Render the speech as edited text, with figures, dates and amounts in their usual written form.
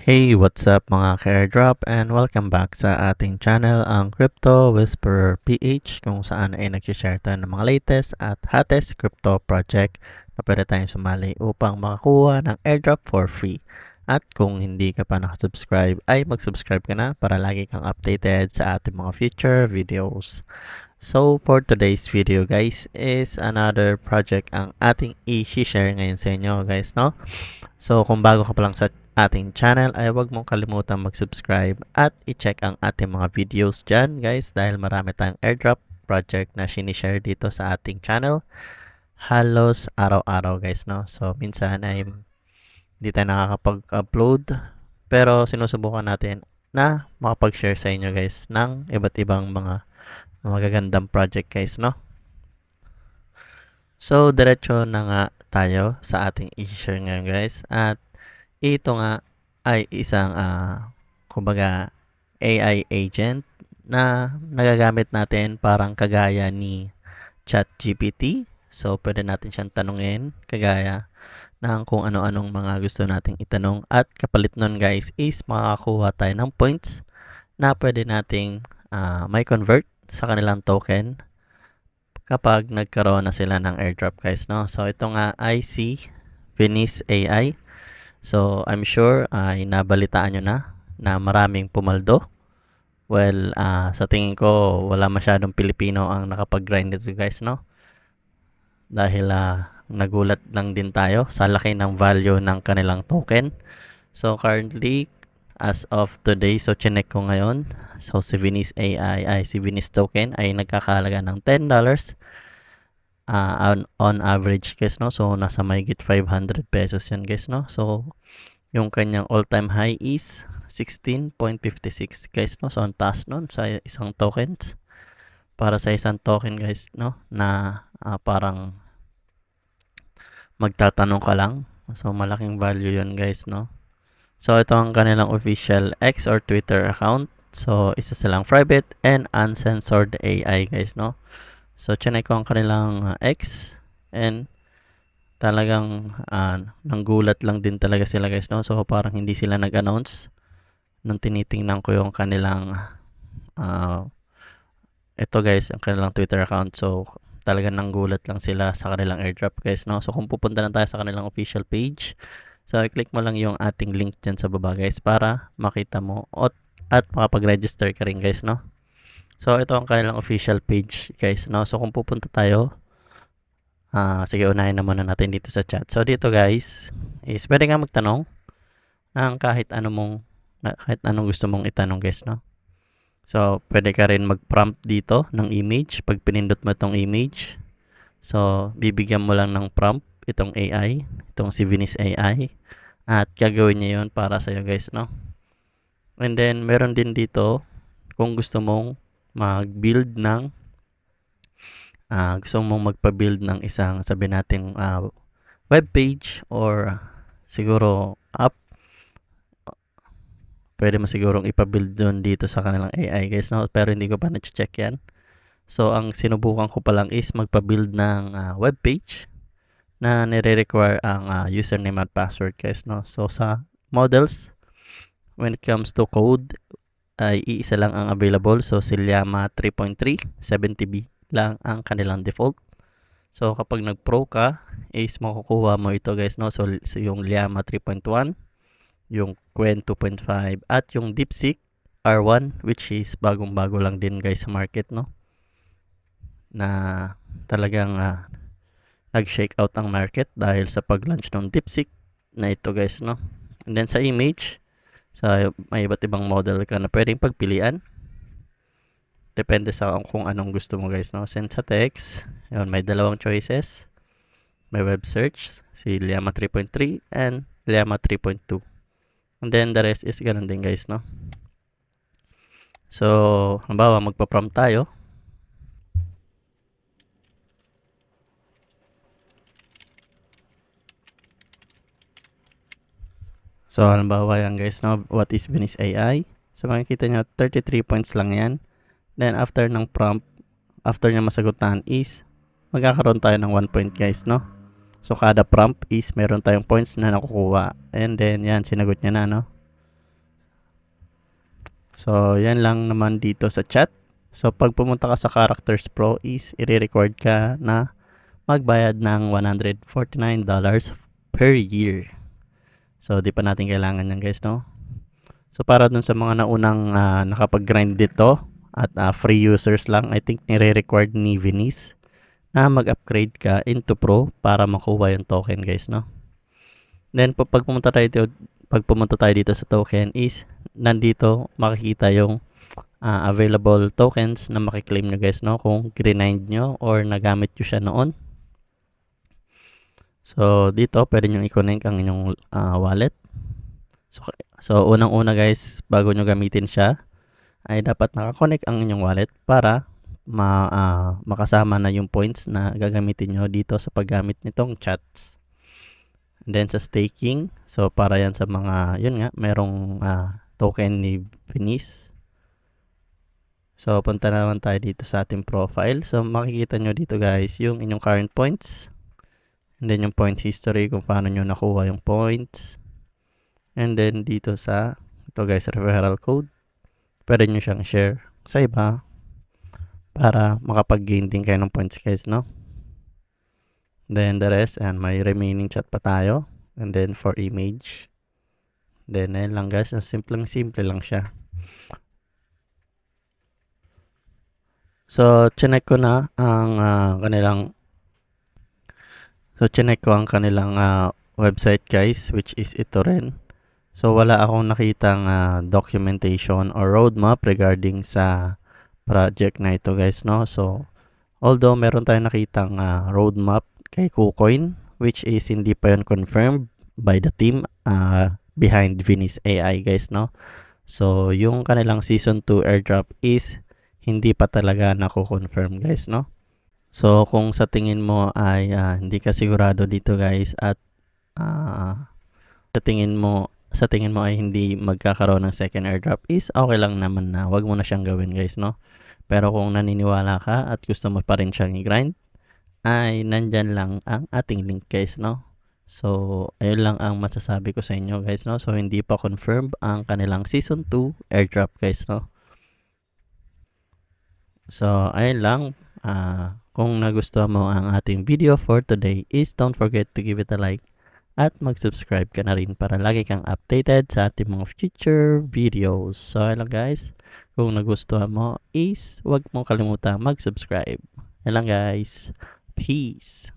Hey, what's up mga ka-airdrop and welcome back sa ating channel, ang Crypto Whisperer PH, kung saan ay nag-share tayo ng mga latest at hottest crypto project na pwede tayong sumali upang makakuha ng airdrop for free. At kung hindi ka pa nakasubscribe ay mag-subscribe ka na para lagi kang updated sa ating mga future videos. So for today's video guys is another project ang ating i-share ngayon sa inyo guys, no? So kung bago ka pa lang sa ating channel ay huwag mong kalimutan mag-subscribe at i-check ang ating mga videos dyan guys, dahil marami tayong airdrop project na sinishare dito sa ating channel halos araw-araw guys, no? So minsan ay hindi tayo nakakapag-upload pero sinusubukan natin na makapag-share sa inyo guys ng iba't ibang mga magagandang project guys, no? So diretso na nga tayo sa ating i-share ngayon guys, at ito nga ay isang kumbaga AI agent na nagagamit natin parang kagaya ni ChatGPT. So pwede natin siyang tanungin kagaya ng kung ano-anong mga gusto nating itanong, at kapalit nun guys is makakakuha tayo ng points na pwede nating may convert sa kanilang token kapag nagkaroon na sila ng airdrop guys, no? So ito nga ay si Venice AI. So I'm sure ay nabalitaan nyo na maraming pumaldo. Well, sa tingin ko wala masyadong Pilipino ang nakapag-grind dito guys, no? Dahil nagulat lang din tayo sa laki ng value ng kanilang token. So currently, as of today, so chinek ko ngayon, so si Venice AI ay si Venice token ay nagkakahalaga ng $10 on average guys, no? So nasa mahigit 500 pesos yan guys, no? So yung kanyang all-time high is 16.56 guys, no? So ang taas nun sa isang tokens, para sa isang token guys, no? Na parang magtatanong ka lang. So malaking value yun guys, no? So ito ang kanilang official X or Twitter account. So isa silang private and uncensored AI guys, no? So chinek ko ang kanilang X and talagang nanggulat lang din talaga sila guys, no? So parang hindi sila nag-announce nung tinitingnan ko yung kanilang ito guys, ang kanilang Twitter account. So talagang nanggulat lang sila sa kanilang airdrop guys, no? So kung pupunta na tayo sa kanilang official page, so i-click mo lang yung ating link dyan sa baba guys para makita mo at makapag-register ka rin guys, no? So ito ang kanilang official page guys, no? So kung pupunta tayo, sige, unahin na muna natin dito sa chat. So dito guys is pwede nga magtanong ng kahit anong gusto mong itanong guys, no? So pwede ka rin mag-prompt dito ng image. Pag pinindot mo itong image, so bibigyan mo lang ng prompt itong AI, itong si Venice AI, at gagawin niya yun para sa'yo guys, no? And then meron din dito kung gusto mong mag-build ng gusto mong magpa-build ng isang, sabi natin, web page or siguro app, pwede mo sigurong ipa-build doon dito sa kanilang AI guys, no? Pero hindi ko pa na-check yan. So ang sinubukan ko pa lang is magpa-build ng web page na nire-require ang username at password guys, no? So sa models, when it comes to code, ay iisa lang ang available. So si Llama 3.3 70B lang ang kanilang default. So kapag nag-pro ka is makukuha mo ito guys, no? So yung Llama 3.1, yung Qwen 2.5 at yung DeepSeek R1, which is bagong-bago lang din guys sa market, no? Na talagang nag-shake out ang market dahil sa pag-launch ng DeepSeek na ito guys, no? And then sa image, so may iba't ibang model ka na pwedeng pagpilian. Depende sa kung anong gusto mo guys, no? Send sa text, yun, may dalawang choices. May web search, si Llama 3.3 and Llama 3.2. And then the rest is ganun din guys, no? So halimbawa magpa-prompt tayo. So halimbawa yan guys, no? What is Venice AI? So makikita nyo 33 points lang yan. Then after ng prompt, after niya masagutan is magkakaroon tayo ng 1 point guys, no? So kada prompt is meron tayong points na nakukuha. And then yan, sinagot niya na, no? So, yan lang naman dito sa chat. So, pag pumunta ka sa Characters Pro is i-record ka na magbayad ng $149 per year. So, di pa natin kailangan yan guys, no? So, para dun sa mga naunang nakapag-grind dito at free users lang, I think nire-record ni Venice na mag-upgrade ka into Pro para makuha yung token guys, no? Then, pag pumunta tayo dito sa token is nandito makikita yung available tokens na makiklaim nyo guys, no? Kung grind nyo or nagamit nyo siya noon. So, dito pwede nyo i-connect ang inyong wallet. So, unang-una guys, bago nyo gamitin siya, ay dapat nakakonect ang inyong wallet para makasama na yung points na gagamitin nyo dito sa paggamit nitong chats. And then sa staking, so para yan sa mga, yun nga, merong token ni Venice. So, punta naman tayo dito sa ating profile. So, makikita nyo dito guys, yung inyong current points. And then yung points history, kung paano nyo nakuha yung points. And then dito sa, ito guys, referral code. Pwede nyo siyang share sa iba para makapag-gain din kayo ng points guys, no? Then the rest, and may remaining chat pa tayo. And then for image. Then ayun lang guys, simple lang siya. So, chinek ko na ang kanilang website guys, which is ito rin. So, wala akong nakitang documentation or roadmap regarding sa project na ito guys, no? So, although meron tayong nakitang roadmap kay KuCoin, which is hindi pa yun confirmed by the team behind Venice AI guys, no? So, yung kanilang season 2 airdrop is hindi pa talaga nako-confirm guys, no? So, kung sa tingin mo ay hindi ka sigurado dito guys at sa tingin mo ay hindi magkakaroon ng second airdrop is okay lang naman na wag mo na siyang gawin guys, no? Pero kung naniniwala ka at gusto mo pa rin siyang i-grind, ay nandyan lang ang ating link guys, no? So, ayun lang ang masasabi ko sa inyo guys, no? So, hindi pa confirmed ang kanilang season 2 airdrop guys, no? So, ayun lang. Kung nagustuhan mo ang ating video for today is don't forget to give it a like at mag-subscribe ka na rin para lagi kang updated sa ating mga future videos. So, ayun lang guys. Kung nagustuhan mo is huwag mong kalimutan mag-subscribe. Ayun lang guys. Peace.